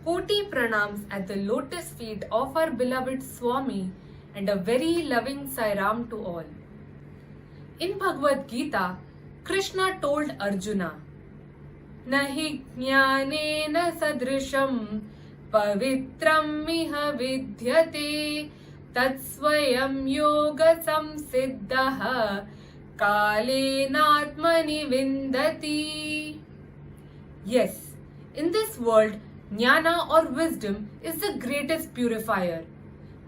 Koti pranams at the lotus feet of our beloved Swami and a very loving Sairam to all. In Bhagavad Gita, Krishna told Arjuna, Nahi jnanena sadrisham pavitram miha vidyate tatsvayam yoga samsiddhaha kalenatmani vindati. Yes, in this world, Jnana or wisdom is the greatest purifier.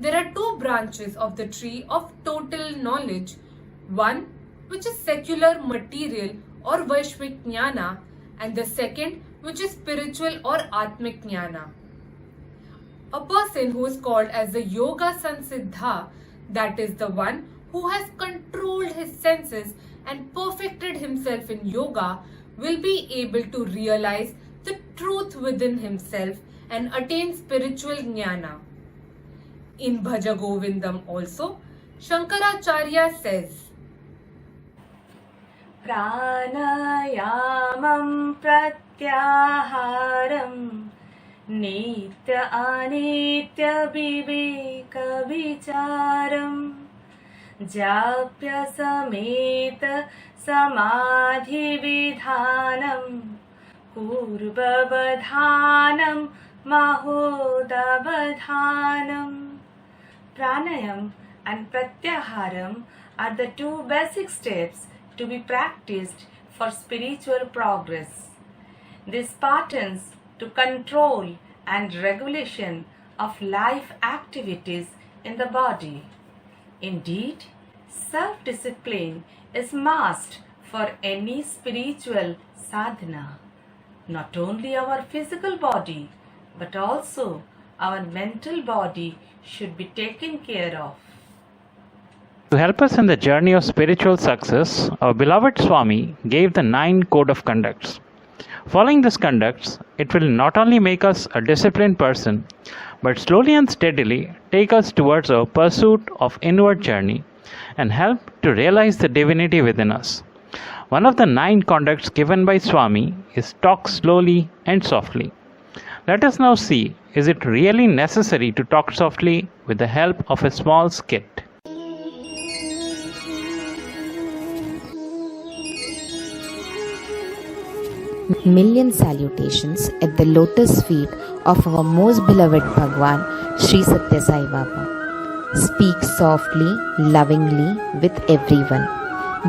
There are two branches of the tree of total knowledge. One, which is secular material or Vaishvik Jnana, and the second, which is spiritual or Atmik Jnana. A person who is called as the Yoga Sansiddha, that is the one who has controlled his senses and perfected himself in yoga, will be able to realize the truth within himself and attain spiritual jnana. In Bhaja Govindam also, Shankaracharya says, Pranayamam pratyaharam nitya anitya viveka vicharam japya sameta samadhi vidhanam Purvavadhanam Mahodavadhanam. Pranayam and Pratyaharam are the two basic steps to be practiced for spiritual progress. These patterns to control and regulation of life activities in the body. Indeed, self-discipline is must for any spiritual sadhana. Not only our physical body, but also our mental body should be taken care of. To help us in the journey of spiritual success, our beloved Swami gave the 9 code of conducts. Following these conducts, it will not only make us a disciplined person, but slowly and steadily take us towards our pursuit of inward journey and help to realize the divinity within us. One of the 9 conducts given by Swami is talk slowly and softly. Let us now see, is it really necessary to talk softly with the help of a small skit? Million salutations at the lotus feet of our most beloved Bhagwan, Sri Sathya Sai Baba. Speak softly, lovingly with everyone.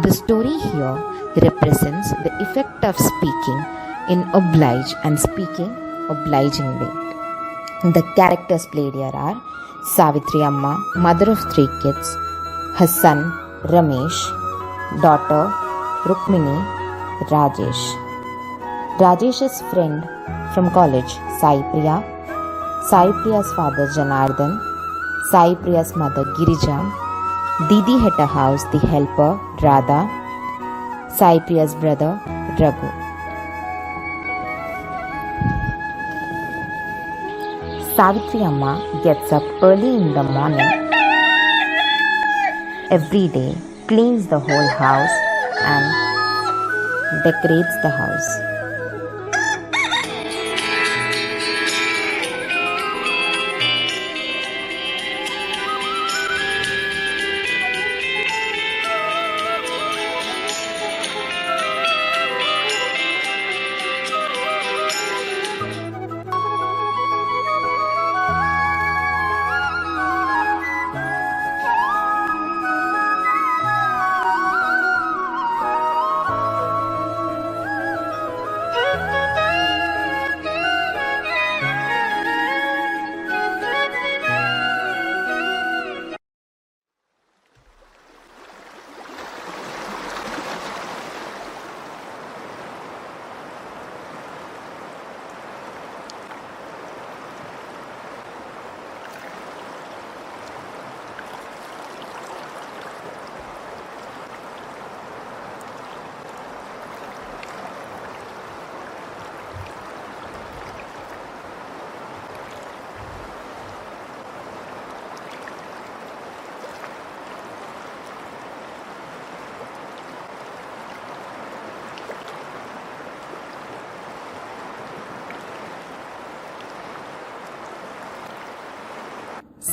The story here represents the effect of speaking in oblige and speaking obligingly. The characters played here are Savitri Amma, mother of 3 kids, her son Ramesh, daughter Rukmini, Rajesh. Rajesh's friend from college, Sai Priya, Sai Priya's father Janardhan, Sai Priya's mother Girija, Didi at her house, the helper Radha, Sai Priya's brother Raghu. Savitri Amma gets up early in the morning every day, cleans the whole house and decorates the house.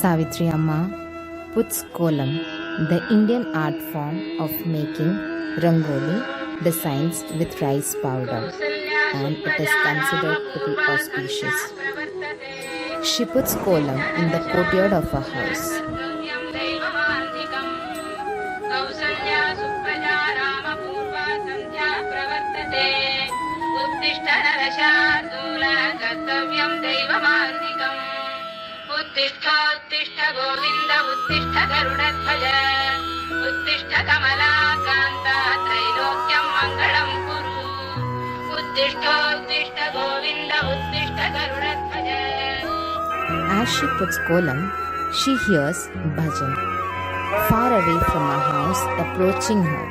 Savitri Amma puts kolam, the Indian art form of making rangoli designs with rice powder, and it is considered to be auspicious. She puts kolam in the courtyard of her house. उत्तिष्ठ गोविन्द उत्तिष्ठ गरुडध्वज उत्तिष्ठ कमलाकान्ता त्रैलोक्यं मङ्गलं कुरु उत्तिष्ठ गोविन्द उत्तिष्ठ गरुडध्वज. As she puts kolam, she hears bhajan far away from her house approaching her.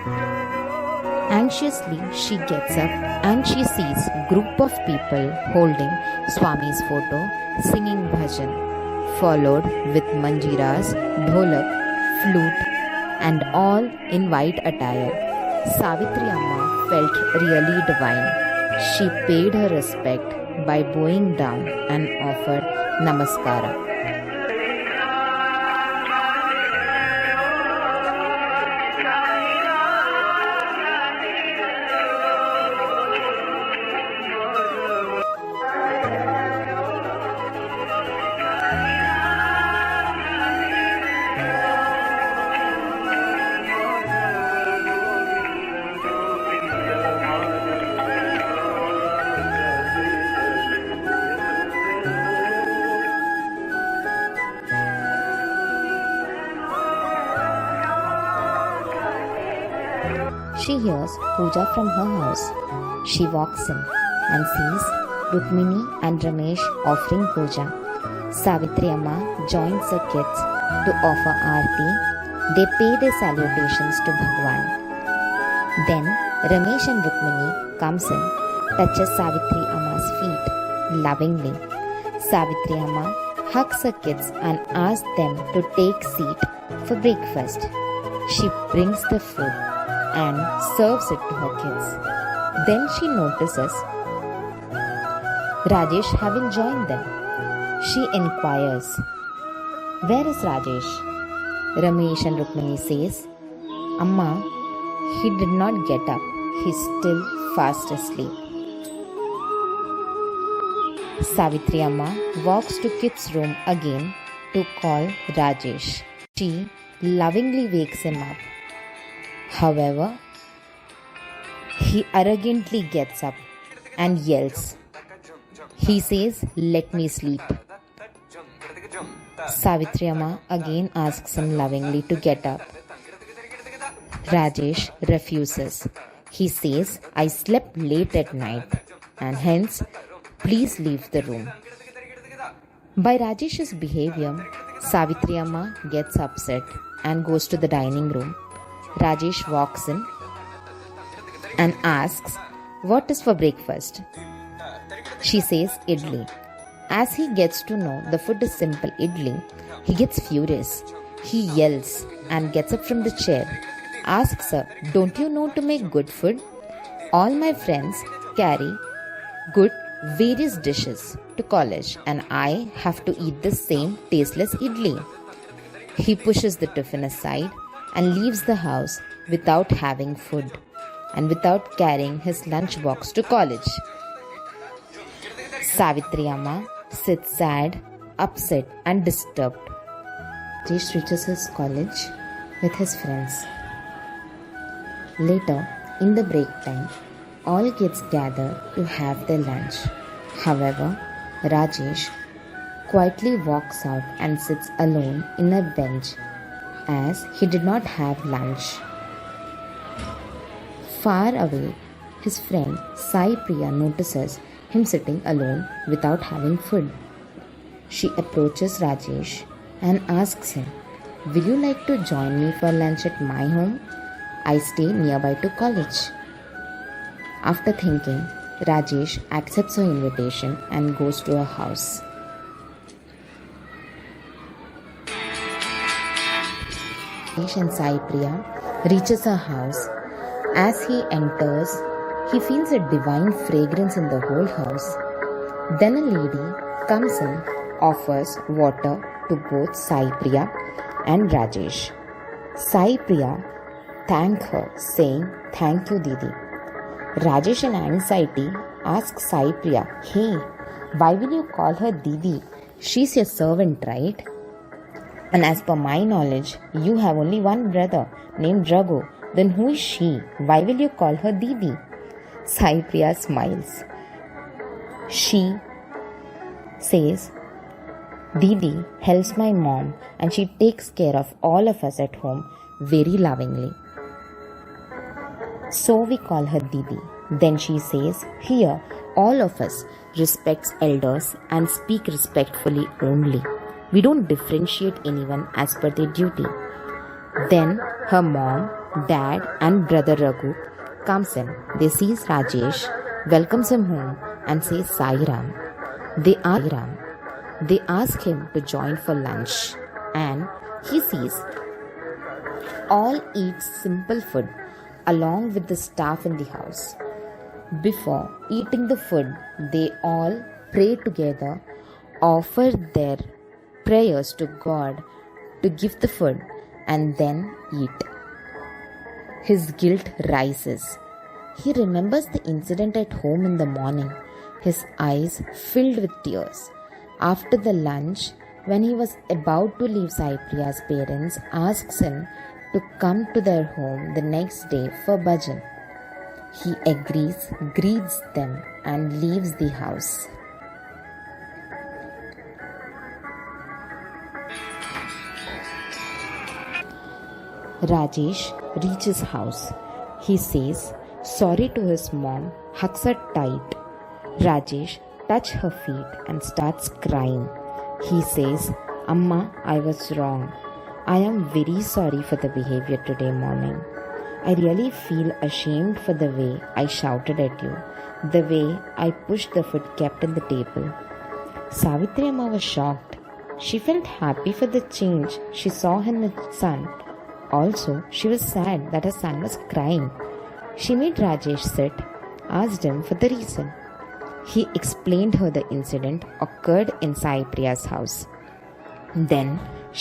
Anxiously, she gets up and she sees group of people holding Swami's photo, singing bhajan, followed with manjiras, dholak, flute, and all in white attire. Savitri Amma felt really divine. She paid her respect by bowing down and offered namaskara. She hears puja from her house. She walks in and sees Rukmini and Ramesh offering puja. Savitri Amma joins her kids to offer aarti. They pay their salutations to Bhagwan. Then Ramesh and Rukmini comes in, touches Savitri Amma's feet lovingly. Savitri Amma hugs her kids and asks them to take seat for breakfast. She brings the food and serves it to her kids. Then she notices Rajesh having joined them. She inquires, "Where is Rajesh?" Ramesh and Rukmini says, "Amma, he did not get up. He's still fast asleep." Savitri Amma walks to kids' room again to call Rajesh. She lovingly wakes him up. However, he arrogantly gets up and yells. He says, "Let me sleep." Savitri Amma again asks him lovingly to get up. Rajesh refuses. He says, "I slept late at night and hence please leave the room." By Rajesh's behavior, Savitri Amma gets upset and goes to the dining room. Rajesh walks in and asks, "What is for breakfast?" She says, "Idli." As he gets to know the food is simple idli, he gets furious. He yells and gets up from the chair, asks her, "Don't you know to make good food? All my friends carry good various dishes to college and I have to eat the same tasteless idli." He pushes the tiffin aside and leaves the house without having food and without carrying his lunchbox to college. Savitri Amma sits sad, upset and disturbed. Rajesh reaches his college with his friends. Later, in the break time, all kids gather to have their lunch. However, Rajesh quietly walks out and sits alone in a bench as he did not have lunch. Far away, his friend Sai Priya notices him sitting alone without having food. She approaches Rajesh and asks him, "Will you like to join me for lunch at my home? I stay nearby to college." After thinking, Rajesh accepts her invitation and goes to her house. Rajesh and Sai Priya reaches her house. As he enters, he feels a divine fragrance in the whole house. Then a lady comes in, offers water to both Sai Priya and Rajesh. Sai Priya thanked her, saying, "Thank you, Didi." Rajesh in anxiety asked Sai Priya, "Hey, why will you call her Didi? She's your servant, right? And as per my knowledge, you have only one brother named Raghu. Then who is she? Why will you call her Didi?" Sai Priya smiles. She says, "Didi helps my mom and she takes care of all of us at home very lovingly. So we call her Didi." Then she says, "Here, all of us respects elders and speak respectfully only. We don't differentiate anyone as per their duty." Then her mom, dad and brother Raghu comes in. They see Rajesh, welcomes him home and says Sai Ram. They ask him to join for lunch and he sees all eat simple food along with the staff in the house. Before eating the food, they all pray together, offer their prayers to God to give the food and then eat. His guilt rises. He remembers the incident at home in the morning, his eyes filled with tears. After the lunch, when he was about to leave, Sai Priya's parents asks him to come to their home the next day for bhajan. He agrees, greets them and leaves the house. Rajesh reaches house. He says sorry to his mom, hugs her tight. Rajesh touches her feet and starts crying. He says, "Amma, I was wrong. I am very sorry for the behavior today morning. I really feel ashamed for the way I shouted at you, the way I pushed the food kept on the table." Savitri Amma was shocked. She felt happy for the change she saw in her son. Also, she was sad that her son was crying. She made Rajesh sit, asked him for the reason. He explained her the incident occurred in Sai Priya's house. Then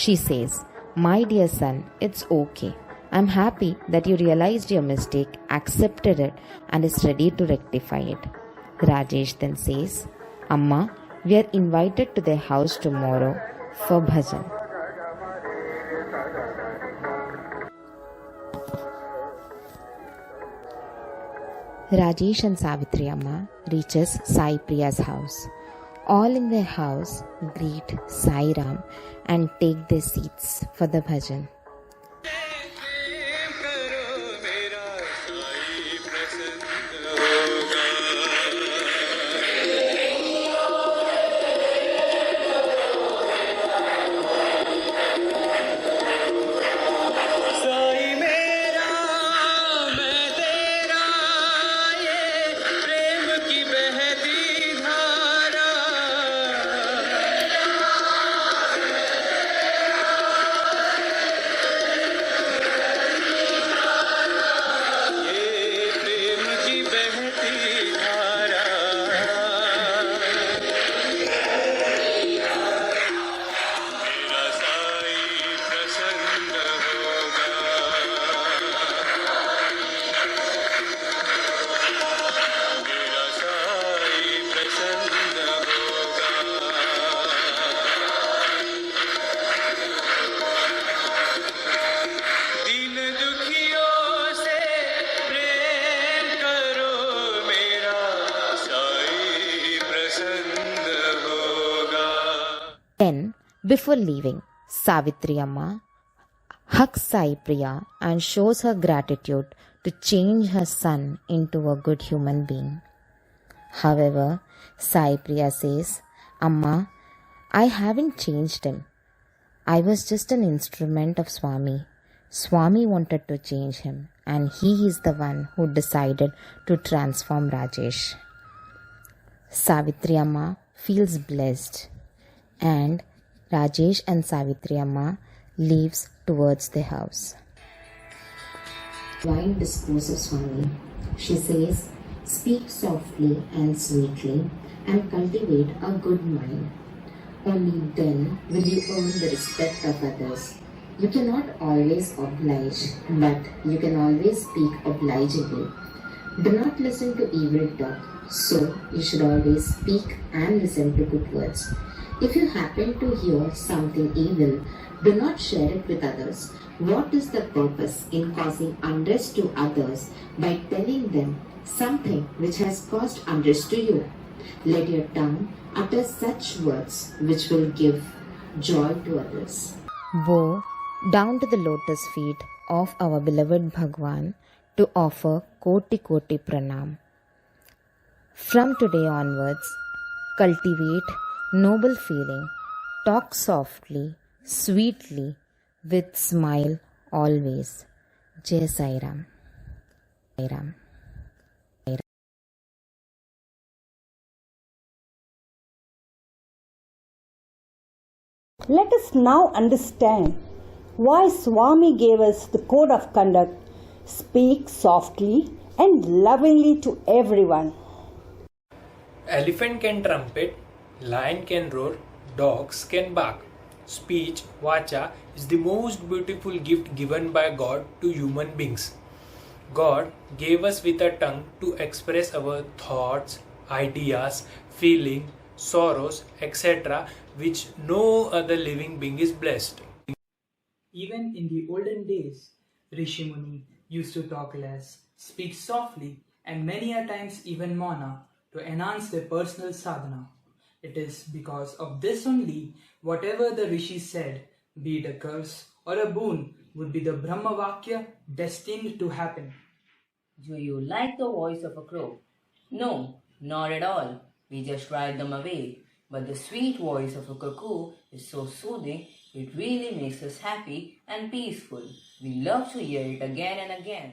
she says, "My dear son, it's okay. I'm happy that you realized your mistake, accepted it, and is ready to rectify it." Rajesh then says, "Amma, we are invited to their house tomorrow for bhajan." Rajesh and Savitri Amma reaches Sai Priya's house. All in their house greet Sai Ram and take their seats for the bhajan. Then, before leaving, Savitri Amma hugs Sai Priya and shows her gratitude to change her son into a good human being. However, Sai Priya says, "Amma, I haven't changed him. I was just an instrument of Swami. Swami wanted to change him, and he is the one who decided to transform Rajesh." Savitri Amma feels blessed, and Rajesh and Savitri Amma leaves towards the house. While discourse of Swami, she says, "Speak softly and sweetly and cultivate a good mind. Only then will you earn the respect of others. You cannot always oblige, but you can always speak obligingly. Do not listen to evil talk, so you should always speak and listen to good words. If you happen to hear something evil, do not share it with others. What is the purpose in causing unrest to others by telling them something which has caused unrest to you? Let your tongue utter such words which will give joy to others. Bow down to the lotus feet of our beloved Bhagwan to offer koti koti pranam. From today onwards, cultivate noble feeling, talk softly, sweetly, with smile always. Jai Sai Ram. Sai Ram. Let us now understand why Swami gave us the code of conduct: speak softly and lovingly to everyone. Elephant can trumpet, lion can roar, dogs can bark. Speech, vacha, is the most beautiful gift given by God to human beings. God gave us with a tongue to express our thoughts, ideas, feelings, sorrows, etc., which no other living being is blessed. Even in the olden days, Rishi Muni used to talk less, speak softly, and many a times even mauna to enhance their personal sadhana. It is because of this only, whatever the Rishi said, be it a curse or a boon, would be the Brahma Vakya destined to happen. Do you like the voice of a crow? No, not at all. We just drive them away. But the sweet voice of a cuckoo is so soothing, it really makes us happy and peaceful. We love to hear it again and again.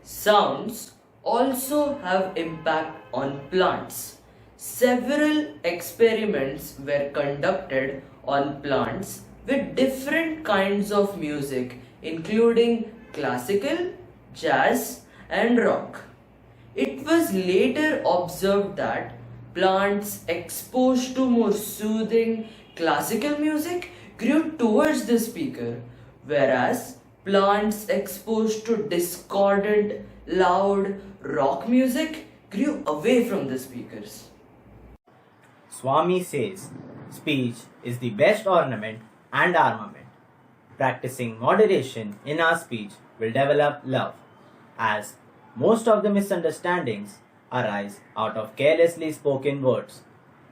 Sounds also have impact on plants. Several experiments were conducted on plants with different kinds of music, including classical, jazz, and rock. It was later observed that plants exposed to more soothing classical music grew towards the speaker, whereas plants exposed to discordant, loud rock music grew away from the speakers. Swami says, speech is the best ornament and armament. Practicing moderation in our speech will develop love, as most of the misunderstandings arise out of carelessly spoken words.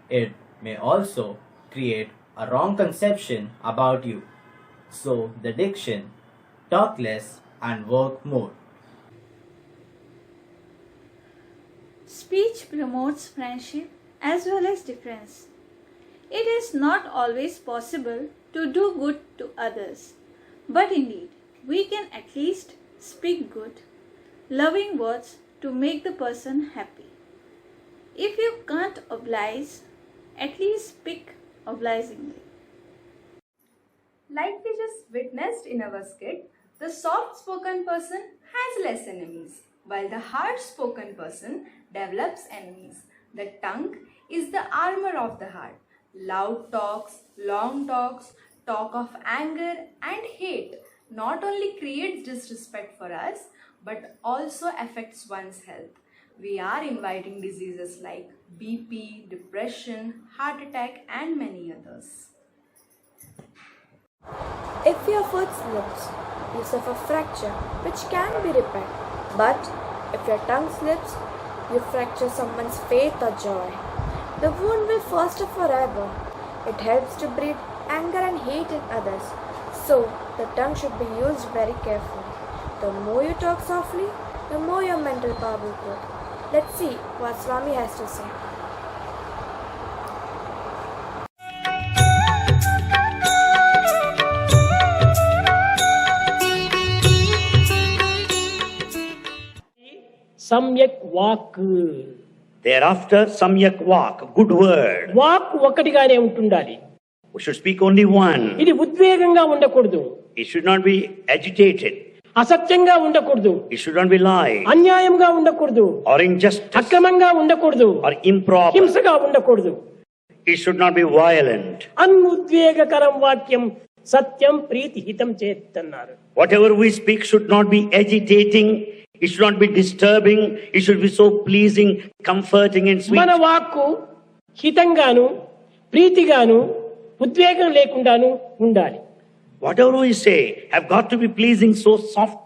It may also create a wrong conception about you. So the diction, talk less and work more. Speech promotes friendship as well as difference. It is not always possible to do good to others, but indeed we can at least speak good, loving words to make the person happy. If you can't oblige, at least speak obligingly. Like we just witnessed in our skit, the soft-spoken person has less enemies, while the hard-spoken person develops enemies. The tongue is the armor of the heart. Loud talks, long talks, talk of anger and hate not only creates disrespect for us, but also affects one's health. We are inviting diseases like BP, depression, heart attack and many others. If your foot slips, you suffer fracture which can be repaired. But if your tongue slips, you fracture someone's faith or joy. The wound will fester forever. It helps to breed anger and hate in others. So the tongue should be used very carefully. The more you talk softly, the more your mental power will grow. Let's see what Swami has to say. Samyak Vak. Thereafter, Samyak Vak, good word. Vak ఒకటిగానే ఉంటుండాలి. We should speak only one. ఇది ఉద్వేగంగా ఉండకూడదు. It should not be agitated. అసత్యంగా ఉండకూడదు. It should not be lying. అన్యాయంగా ఉండకూడదు. Or injustice. అక్రమంగా ఉండకూడదు. Or improper. హింసగా ఉండకూడదు. It should not be violent. అనుద్వేగకరం వాక్యం సత్యం ప్రీతి హితం చేత్ అన్నారు. Whatever we speak should not be agitating. It should not be disturbing. It should be so pleasing, comforting and sweet. మన వాక్కు హితంగాను ప్రీతిగాను ఉద్వేగం లేకుండాను ఉండాలి. Whatever we say have got to be pleasing, so soft,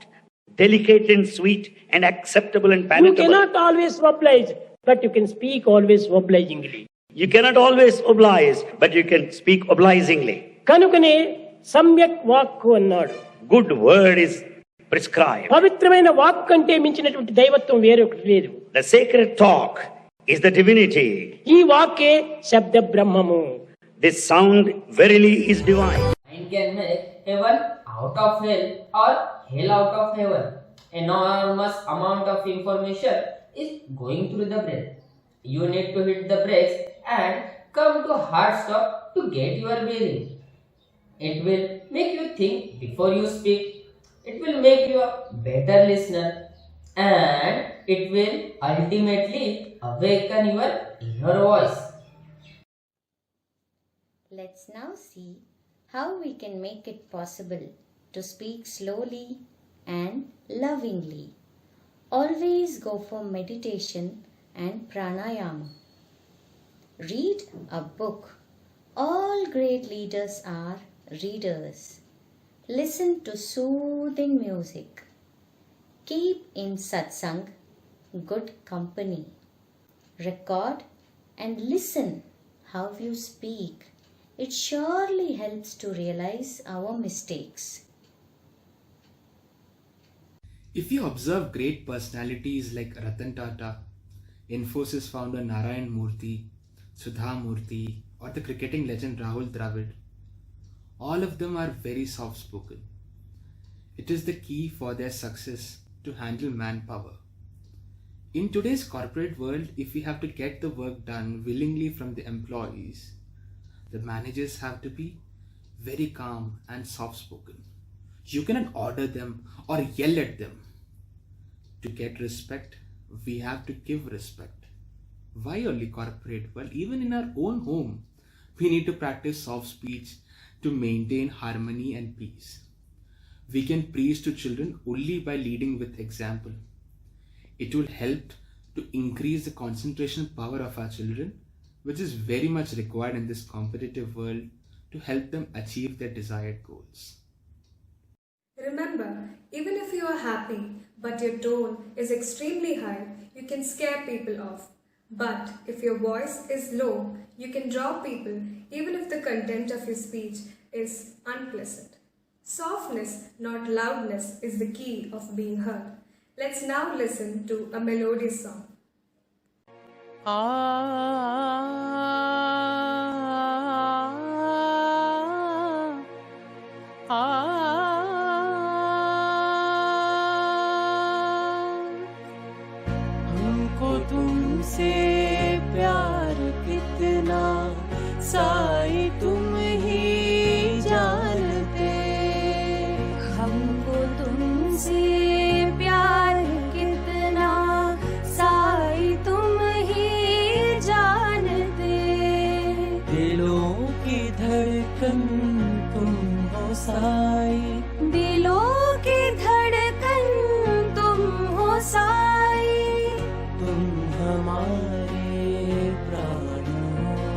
delicate and sweet and acceptable and You palatable. cannot always oblige, but you can speak always obligingly. You cannot always oblige, but you can speak obligingly. కనుకనే సమ్యక్ వాక్కు అన్నాడు. Good word is prescribed. పవిత్రమైన walk కంటే మించినటువంటి దైవత్వం వేరొకటి లేదు. The sacred talk is the divinity. ఈ వాక్కే శబ్ద బ్రహ్మము. This sound verily is divine. Mind can make heaven out of hell or hell out of heaven. Enormous amount of information is going through the brain. You need to hit the brakes and come to hard stop to get your bearing. It will make you think before you speak. It will make you a better listener, and it will ultimately awaken your inner voice. Let's now see how we can make it possible to speak slowly and lovingly. Always go for meditation and pranayama. Read a book. All great leaders are readers. Listen to soothing music. Keep in satsang, good company. Record and listen how you speak. It surely helps to realize our mistakes. If you observe great personalities like Ratan Tata, Infosys founder Narayan Murthy, Sudha Murthy, or the cricketing legend Rahul Dravid, all of them are very soft-spoken. It is the key for their success to handle manpower. In today's corporate world, if we have to get the work done willingly from the employees, the managers have to be very calm and soft-spoken. You cannot order them or yell at them. To get respect, we have to give respect. Why only corporate? Well, even in our own home, we need to practice soft speech to maintain harmony and peace. We can preach to children only by leading with example. It will help to increase the concentration power of our children, which is very much required in this competitive world to help them achieve their desired goals. Remember, even if you are happy but your tone is extremely high, you can scare people off. But if your voice is low, you can draw people even if the content of your speech is unpleasant. Softness, not loudness, is the key of being heard. Let's now listen to a melodious song. हमको तुमसे प्यार कितना साई तुम ही जानते, हमको तुमसे प्यार कितना साई तुम ही जानते, दिलों की धड़कन तुम हो साई, दिलों की धड़कन तुम हो साई, तुम हमारे प्राण हो,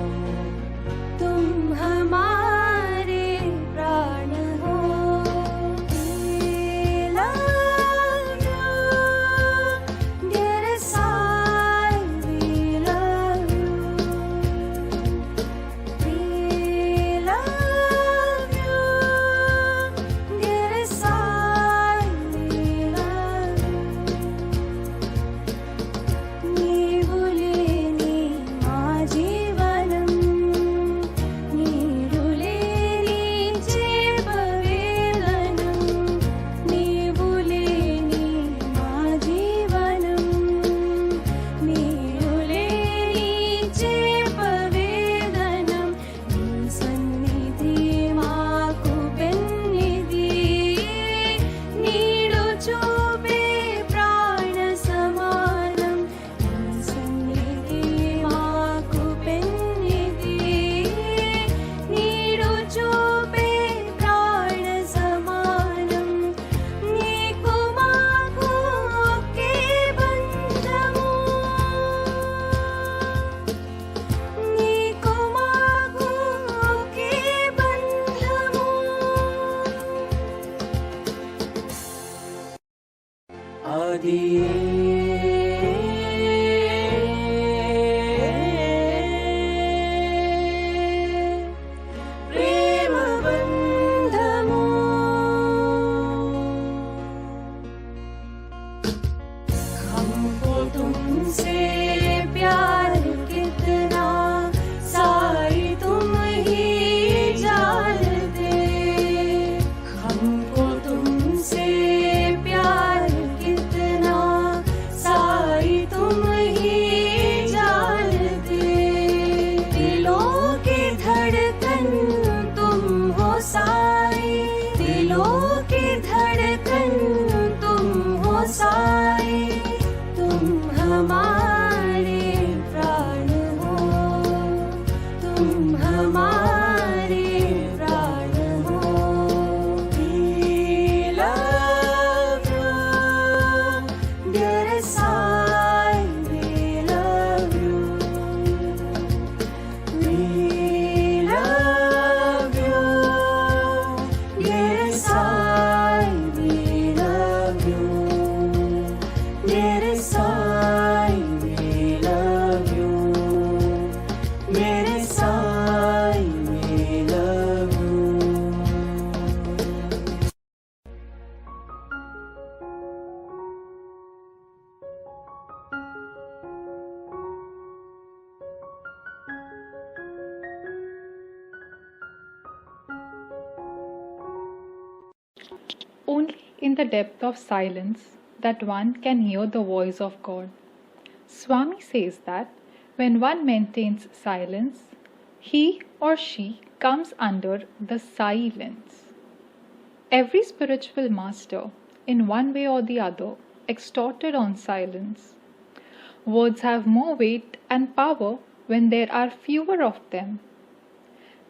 तुम हमारे प्राण हो. We love you, dear Sai, we love you. We love you, दिलों की धड़कन तुम हो साई, दिलों की धड़कन तुम हो साई, तुम हमारे प्राण हो, तुम हमारे प्राण हो। We love you, dear Sai, we love you. We love you, dear Sai, we love you. Dear Sai, we love you. Dear Sai, we love you. Only in the depth of silence that one can hear the voice of God. Swami says that when one maintains silence, he or she comes under the silence. Every spiritual master, in one way or the other, extorted on silence. Words have more weight and power when there are fewer of them.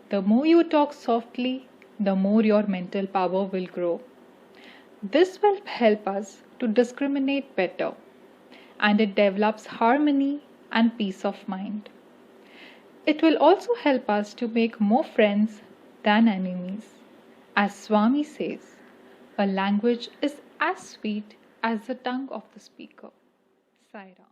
The more you talk softly, the more your mental power will grow. This will help us to discriminate better, and it develops harmony and peace of mind. It will also help us to make more friends than enemies. As Swami says, a language is as sweet as the tongue of the speaker. Sai Ram.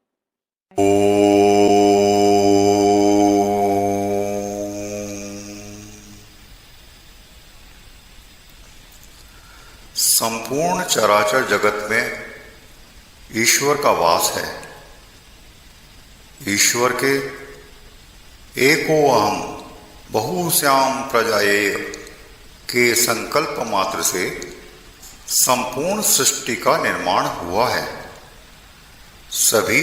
संपूर्ण चराचर जगत में ईश्वर का वास है। ईश्वर के एको अहम बहुश्याम प्रजाएय के संकल्प मात्र से संपूर्ण सृष्टि का निर्माण हुआ है। सभी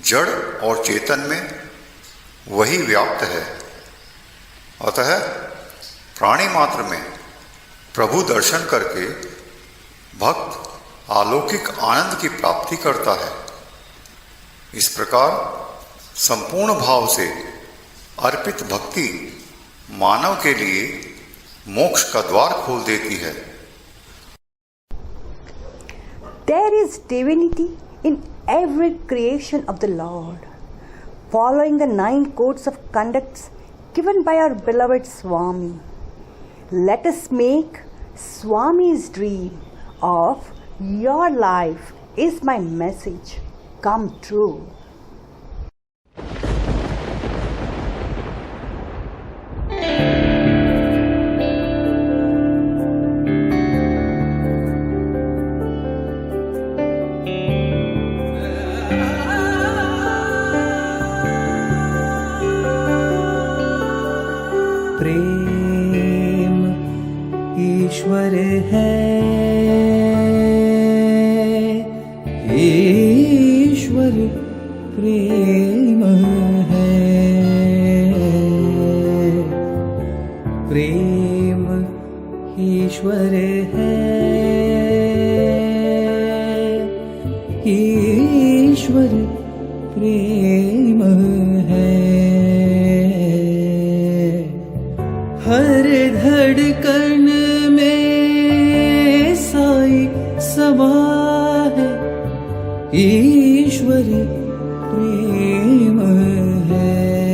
जड़ और चेतन में वही व्याप्त है। अतः प्राणी मात्र में प्रभु दर्शन करके भक्त अलौकिक आनंद की प्राप्ति करता है। इस प्रकार संपूर्ण भाव से अर्पित भक्ति मानव के लिए मोक्ष का द्वार खोल देती है। There is divinity in every creation of the Lord. Following the 9 codes of conduct given by our beloved Swami, let us make Swami's dream of your life is my message come true. प्रेम ईश्वर है, ईश्वर प्रेम है। प्रेम ईश्वर है, ईश्वर प्रेम है। हर धड़कन में साई समा है, ईश्वर प्रेम है।